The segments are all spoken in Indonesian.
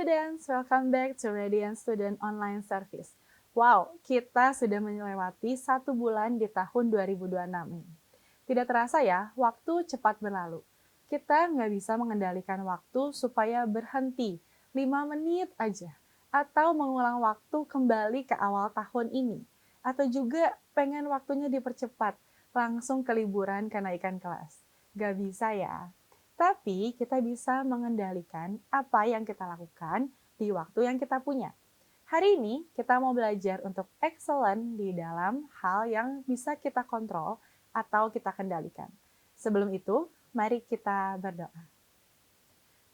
students, welcome back to Radiant Student Online Service. Wow, kita sudah melewati 1 bulan di tahun 2026 ini. Tidak terasa ya, waktu cepat berlalu. Kita nggak bisa mengendalikan waktu supaya berhenti 5 menit aja. Atau mengulang waktu kembali ke awal tahun ini. Atau juga pengen waktunya dipercepat, langsung ke liburan kenaikan kelas. Nggak bisa ya. Tapi kita bisa mengendalikan apa yang kita lakukan di waktu yang kita punya. Hari ini kita mau belajar untuk excellent di dalam hal yang bisa kita kontrol atau kita kendalikan. Sebelum itu, mari kita berdoa.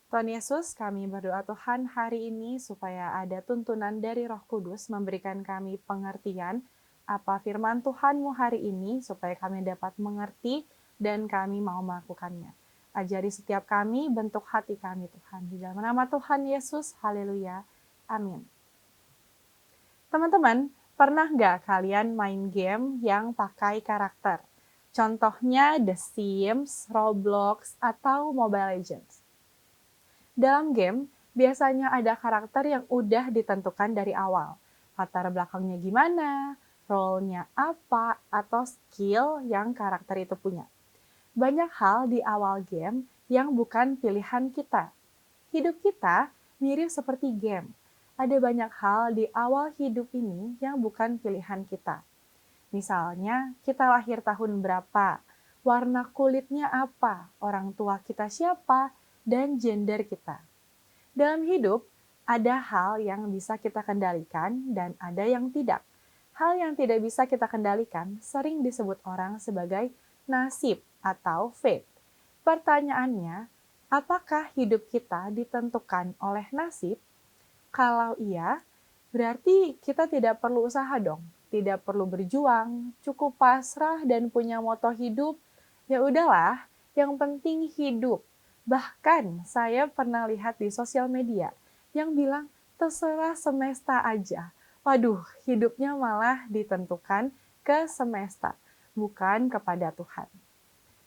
Tuhan Yesus, kami berdoa Tuhan hari ini supaya ada tuntunan dari Roh Kudus memberikan kami pengertian apa firman Tuhan-Mu hari ini supaya kami dapat mengerti dan kami mau melakukannya. Ajari setiap kami bentuk hati kami Tuhan. Di dalam nama Tuhan Yesus, haleluya, amin. Teman-teman, pernah nggak kalian main game yang pakai karakter? Contohnya The Sims, Roblox, atau Mobile Legends. Dalam game, biasanya ada karakter yang udah ditentukan dari awal. Latar belakangnya gimana, role-nya apa, atau skill yang karakter itu punya. Banyak hal di awal game yang bukan pilihan kita. Hidup kita mirip seperti game. Ada banyak hal di awal hidup ini yang bukan pilihan kita. Misalnya, kita lahir tahun berapa, warna kulitnya apa, orang tua kita siapa, dan gender kita. Dalam hidup, ada hal yang bisa kita kendalikan dan ada yang tidak. Hal yang tidak bisa kita kendalikan sering disebut orang sebagai nasib atau fate. Pertanyaannya, apakah hidup kita ditentukan oleh nasib? Kalau iya, berarti kita tidak perlu usaha dong, tidak perlu berjuang, cukup pasrah dan punya moto hidup. Ya udahlah, yang penting hidup. Bahkan saya pernah lihat di sosial media yang bilang terserah semesta aja. Waduh, hidupnya malah ditentukan ke semesta, bukan kepada Tuhan.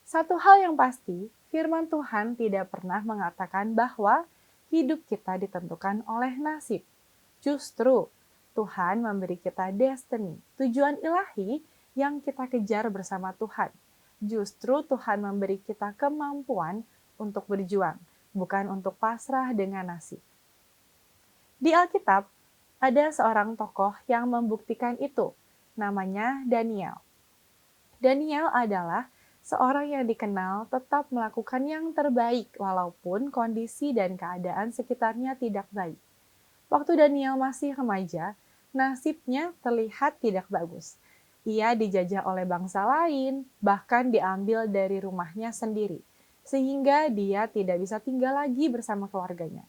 Satu hal yang pasti, firman Tuhan tidak pernah mengatakan bahwa hidup kita ditentukan oleh nasib. Justru, Tuhan memberi kita destiny, tujuan ilahi yang kita kejar bersama Tuhan. Justru Tuhan memberi kita kemampuan untuk berjuang, bukan untuk pasrah dengan nasib. Di Alkitab, ada seorang tokoh yang membuktikan itu, namanya Daniel. Daniel adalah seorang yang dikenal tetap melakukan yang terbaik walaupun kondisi dan keadaan sekitarnya tidak baik. Waktu Daniel masih remaja, nasibnya terlihat tidak bagus. Ia dijajah oleh bangsa lain, bahkan diambil dari rumahnya sendiri, sehingga dia tidak bisa tinggal lagi bersama keluarganya.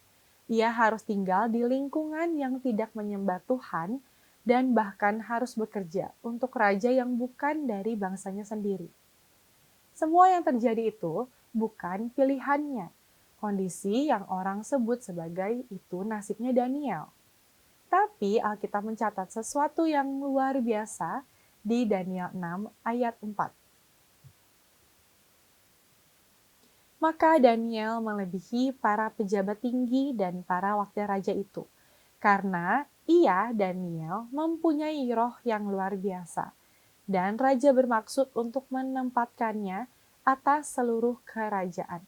Ia harus tinggal di lingkungan yang tidak menyembah Tuhan dan bahkan harus bekerja untuk raja yang bukan dari bangsanya sendiri. Semua yang terjadi itu bukan pilihannya. Kondisi yang orang sebut sebagai itu nasibnya Daniel. Tapi Alkitab mencatat sesuatu yang luar biasa di Daniel 6 ayat 4. Maka Daniel melebihi para pejabat tinggi dan para wakil raja itu, karena ia, Daniel, mempunyai roh yang luar biasa. Dan raja bermaksud untuk menempatkannya atas seluruh kerajaan.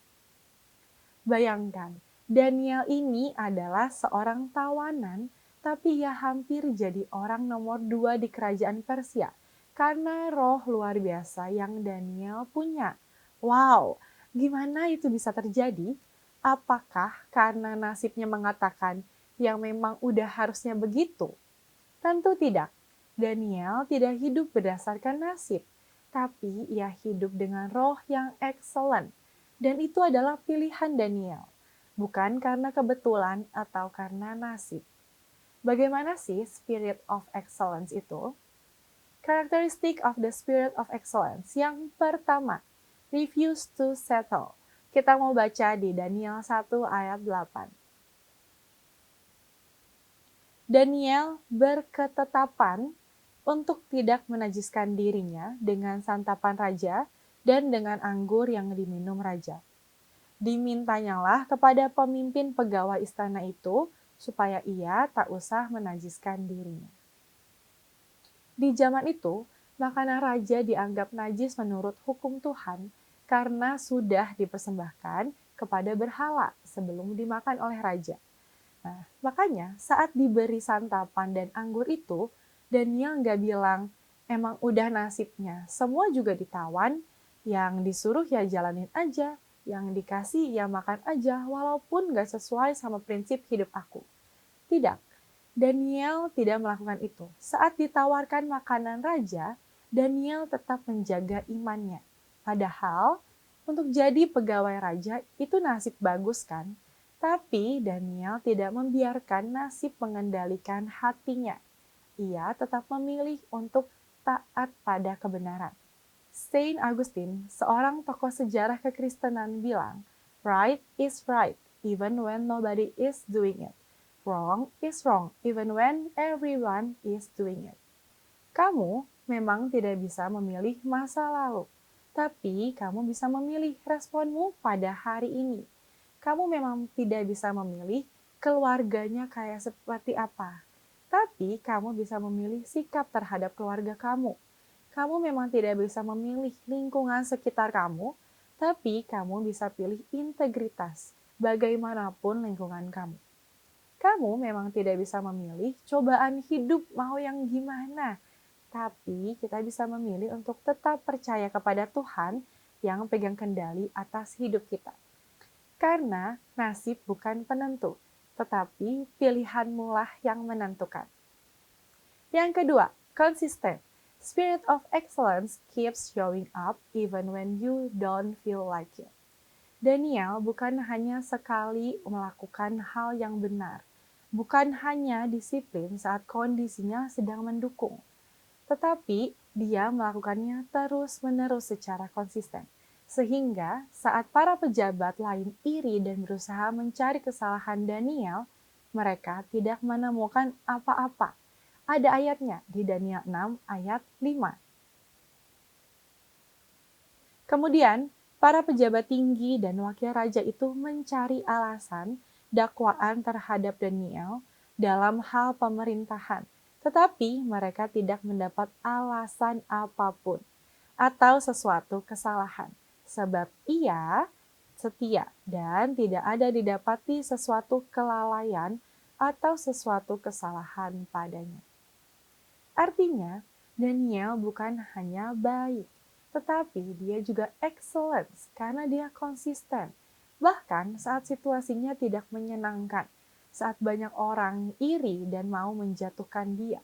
Bayangkan, Daniel ini adalah seorang tawanan, tapi ia hampir jadi orang nomor 2 di kerajaan Persia, karena roh luar biasa yang Daniel punya. Wow, gimana itu bisa terjadi? Apakah karena nasibnya mengatakan yang memang udah harusnya begitu? Tentu tidak. Daniel tidak hidup berdasarkan nasib, tapi ia hidup dengan roh yang excellent. Dan itu adalah pilihan Daniel, bukan karena kebetulan atau karena nasib. Bagaimana sih spirit of excellence itu? Characteristic of the spirit of excellence. Yang pertama, refuse to settle. Kita mau baca di Daniel 1 ayat 8. Daniel berketetapan untuk tidak menajiskan dirinya dengan santapan raja dan dengan anggur yang diminum raja. Dimintanyalah kepada pemimpin pegawai istana itu supaya ia tak usah menajiskan dirinya. Di zaman itu, makanan raja dianggap najis menurut hukum Tuhan karena sudah dipersembahkan kepada berhala sebelum dimakan oleh raja. Nah, makanya saat diberi santapan dan anggur itu, Daniel nggak bilang, emang udah nasibnya, semua juga ditawan, yang disuruh ya jalanin aja, yang dikasih ya makan aja, walaupun nggak sesuai sama prinsip hidup aku. Tidak, Daniel tidak melakukan itu. Saat ditawarkan makanan raja, Daniel tetap menjaga imannya. Padahal, untuk jadi pegawai raja itu nasib bagus kan? Tapi Daniel tidak membiarkan nasib mengendalikan hatinya. Ia tetap memilih untuk taat pada kebenaran. Saint Augustine, seorang tokoh sejarah kekristenan bilang, right is right, even when nobody is doing it. Wrong is wrong, even when everyone is doing it. Kamu memang tidak bisa memilih masa lalu, tapi kamu bisa memilih responmu pada hari ini. Kamu memang tidak bisa memilih keluarganya kayak seperti apa, tapi kamu bisa memilih sikap terhadap keluarga kamu. Kamu memang tidak bisa memilih lingkungan sekitar kamu, tapi kamu bisa pilih integritas bagaimanapun lingkungan kamu. Kamu memang tidak bisa memilih cobaan hidup mau yang gimana, tapi kita bisa memilih untuk tetap percaya kepada Tuhan yang pegang kendali atas hidup kita. Karena nasib bukan penentu, tetapi pilihanmu lah yang menentukan. Yang kedua, konsisten. Spirit of excellence keeps showing up even when you don't feel like it. Daniel bukan hanya sekali melakukan hal yang benar, bukan hanya disiplin saat kondisinya sedang mendukung, tetapi dia melakukannya terus-menerus secara konsisten. Sehingga saat para pejabat lain iri dan berusaha mencari kesalahan Daniel, mereka tidak menemukan apa-apa. Ada ayatnya di Daniel 6 ayat 5. Kemudian, para pejabat tinggi dan wakil raja itu mencari alasan dakwaan terhadap Daniel dalam hal pemerintahan, tetapi mereka tidak mendapat alasan apapun atau sesuatu kesalahan, sebab ia setia dan tidak ada didapati sesuatu kelalaian atau sesuatu kesalahan padanya. Artinya, Daniel bukan hanya baik, tetapi dia juga excellence karena dia konsisten. Bahkan saat situasinya tidak menyenangkan, saat banyak orang iri dan mau menjatuhkan dia.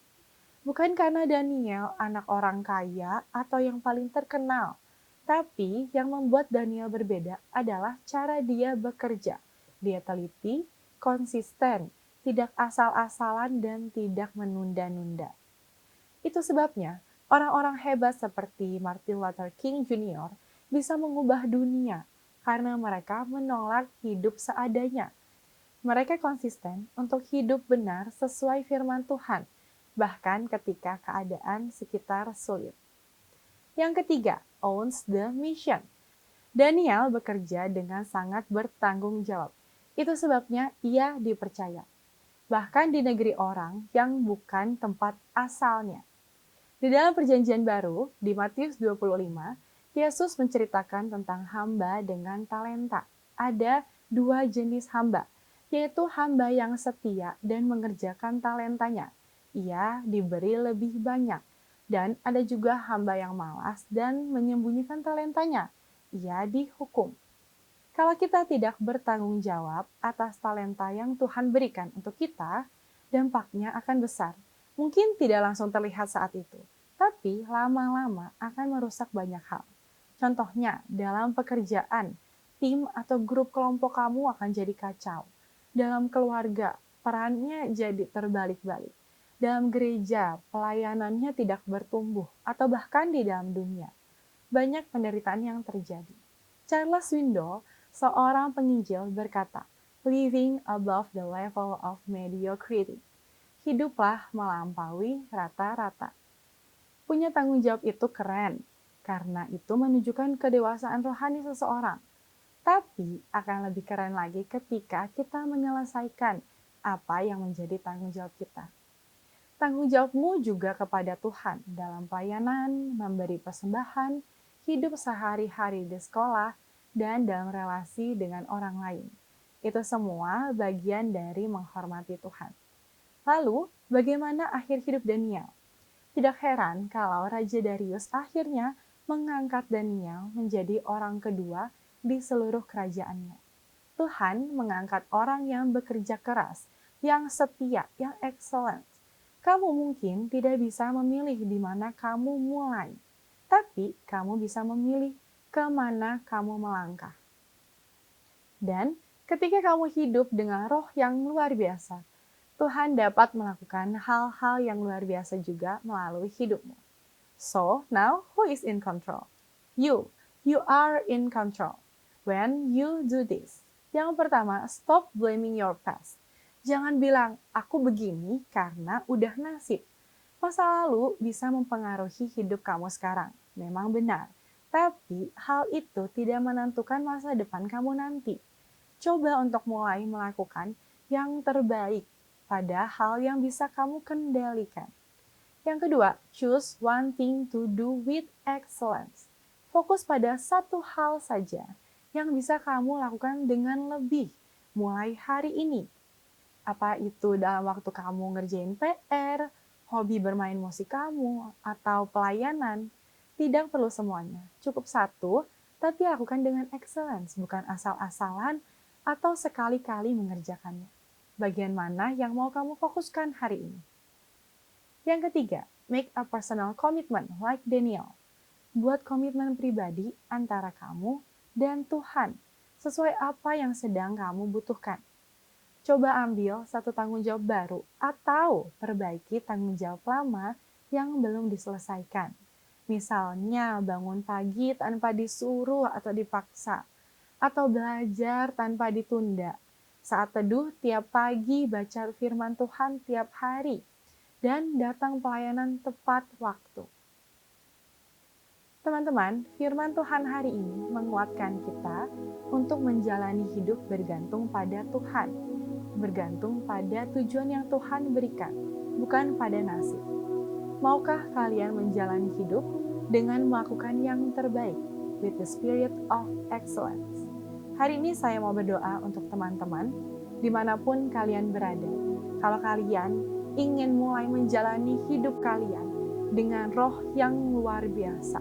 Bukan karena Daniel anak orang kaya atau yang paling terkenal, tapi yang membuat Daniel berbeda adalah cara dia bekerja. Dia teliti, konsisten, tidak asal-asalan dan tidak menunda-nunda. Itu sebabnya orang-orang hebat seperti Martin Luther King Jr. bisa mengubah dunia karena mereka menolak hidup seadanya. Mereka konsisten untuk hidup benar sesuai firman Tuhan, bahkan ketika keadaan sekitar sulit. Yang ketiga, owns the mission. Daniel bekerja dengan sangat bertanggung jawab. Itu sebabnya ia dipercaya, bahkan di negeri orang yang bukan tempat asalnya. Di dalam perjanjian baru, di Matius 25, Yesus menceritakan tentang hamba dengan talenta. Ada dua jenis hamba, yaitu hamba yang setia dan mengerjakan talentanya. Ia diberi lebih banyak. Dan ada juga hamba yang malas dan menyembunyikan talentanya. Ia dihukum. Kalau kita tidak bertanggung jawab atas talenta yang Tuhan berikan untuk kita, dampaknya akan besar. Mungkin tidak langsung terlihat saat itu, tapi lama-lama akan merusak banyak hal. Contohnya, dalam pekerjaan, tim atau grup kelompok kamu akan jadi kacau. Dalam keluarga, perannya jadi terbalik-balik. Dalam gereja, pelayanannya tidak bertumbuh, atau bahkan di dalam dunia. Banyak penderitaan yang terjadi. Charles Swindoll, seorang penginjil, berkata, "Living above the level of mediocrity." Hiduplah melampaui rata-rata. Punya tanggung jawab itu keren, karena itu menunjukkan kedewasaan rohani seseorang. Tapi akan lebih keren lagi ketika kita menyelesaikan apa yang menjadi tanggung jawab kita. Tanggung jawabmu juga kepada Tuhan dalam pelayanan, memberi persembahan, hidup sehari-hari di sekolah, dan dalam relasi dengan orang lain. Itu semua bagian dari menghormati Tuhan. Lalu, bagaimana akhir hidup Daniel? Tidak heran kalau Raja Darius akhirnya mengangkat Daniel menjadi orang kedua di seluruh kerajaannya. Tuhan mengangkat orang yang bekerja keras, yang setia, yang excellent. Kamu mungkin tidak bisa memilih di mana kamu mulai, tapi kamu bisa memilih kemana kamu melangkah. Dan ketika kamu hidup dengan roh yang luar biasa, Tuhan dapat melakukan hal-hal yang luar biasa juga melalui hidupmu. So, now who is in control? You. You are in control. When you do this. Yang pertama, stop blaming your past. Jangan bilang, aku begini karena udah nasib. Masa lalu bisa mempengaruhi hidup kamu sekarang. Memang benar. Tapi hal itu tidak menentukan masa depan kamu nanti. Coba untuk mulai melakukan yang terbaik pada hal yang bisa kamu kendalikan. Yang kedua, choose one thing to do with excellence. Fokus pada satu hal saja yang bisa kamu lakukan dengan lebih mulai hari ini. Apa itu dalam waktu kamu ngerjain PR, hobi bermain musik kamu, atau pelayanan. Tidak perlu semuanya, cukup satu, tapi lakukan dengan excellence, bukan asal-asalan atau sekali-kali mengerjakannya. Bagian mana yang mau kamu fokuskan hari ini? Yang ketiga, make a personal commitment like Daniel. Buat komitmen pribadi antara kamu dan Tuhan, sesuai apa yang sedang kamu butuhkan. Coba ambil satu tanggung jawab baru atau perbaiki tanggung jawab lama yang belum diselesaikan. Misalnya bangun pagi tanpa disuruh atau dipaksa, atau belajar tanpa ditunda. Saat teduh tiap pagi baca firman Tuhan tiap hari, dan datang pelayanan tepat waktu. Teman-teman, firman Tuhan hari ini menguatkan kita untuk menjalani hidup bergantung pada Tuhan. Bergantung pada tujuan yang Tuhan berikan, bukan pada nasib. Maukah kalian menjalani hidup dengan melakukan yang terbaik with the spirit of excellence? Hari ini saya mau berdoa untuk teman-teman dimanapun kalian berada. Kalau kalian ingin mulai menjalani hidup kalian dengan roh yang luar biasa,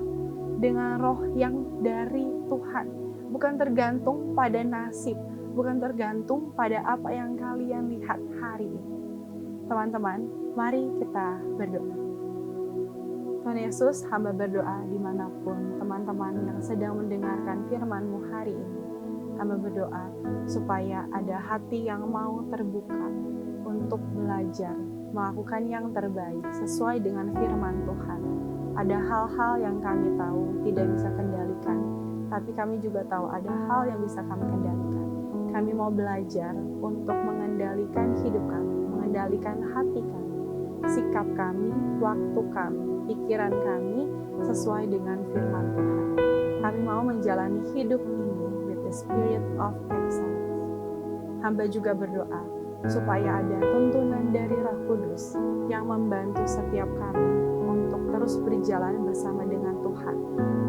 dengan roh yang dari Tuhan, bukan tergantung pada nasib, bukan tergantung pada apa yang kalian lihat hari ini. Teman-teman, mari kita berdoa. Tuhan Yesus, hamba berdoa dimanapun teman-teman yang sedang mendengarkan firman-Mu hari ini. Hamba berdoa supaya ada hati yang mau terbuka untuk belajar, melakukan yang terbaik sesuai dengan firman Tuhan. Ada hal-hal yang kami tahu tidak bisa kendalikan, tapi kami juga tahu ada hal yang bisa kami kendalikan. Kami mau belajar untuk mengendalikan hidup kami, mengendalikan hati kami, sikap kami, waktu kami, pikiran kami sesuai dengan firman Tuhan. Kami mau menjalani hidup ini with the spirit of excellence. Hamba juga berdoa supaya ada tuntunan dari Roh Kudus yang membantu setiap kami untuk terus berjalan bersama dengan Tuhan.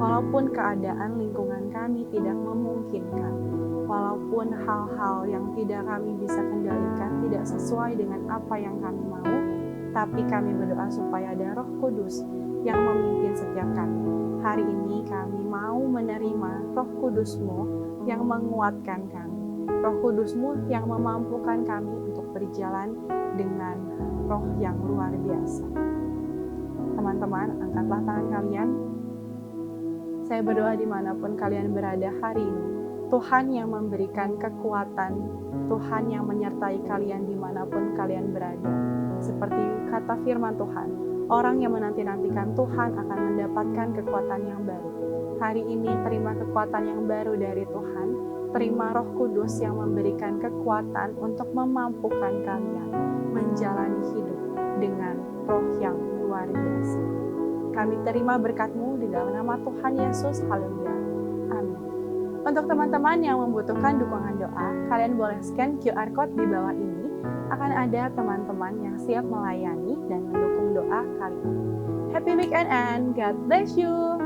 Walaupun keadaan lingkungan kami tidak memungkinkan, walaupun hal-hal yang tidak kami bisa kendalikan tidak sesuai dengan apa yang kami mau, tapi kami berdoa supaya ada Roh Kudus yang memimpin setiap kami. Hari ini kami mau menerima Roh Kudus-Mu yang menguatkan kami, Roh Kudus-Mu yang memampukan kami untuk berjalan dengan roh yang luar biasa. Teman-teman, angkatlah tangan kalian. Saya berdoa dimanapun kalian berada hari ini, Tuhan yang memberikan kekuatan, Tuhan yang menyertai kalian dimanapun kalian berada. Seperti kata firman Tuhan, orang yang menanti-nantikan Tuhan akan mendapatkan kekuatan yang baru. Hari ini terima kekuatan yang baru dari Tuhan, terima Roh Kudus yang memberikan kekuatan untuk memampukan kalian menjalani hidup dengan roh yang luar biasa. Kami terima berkat-Mu di dalam nama Tuhan Yesus. Haleluya. Amin. Untuk teman-teman yang membutuhkan dukungan doa, kalian boleh scan QR code di bawah ini akan ada teman-teman yang siap melayani dan mendukung doa kalian. Happy weekend and God bless you!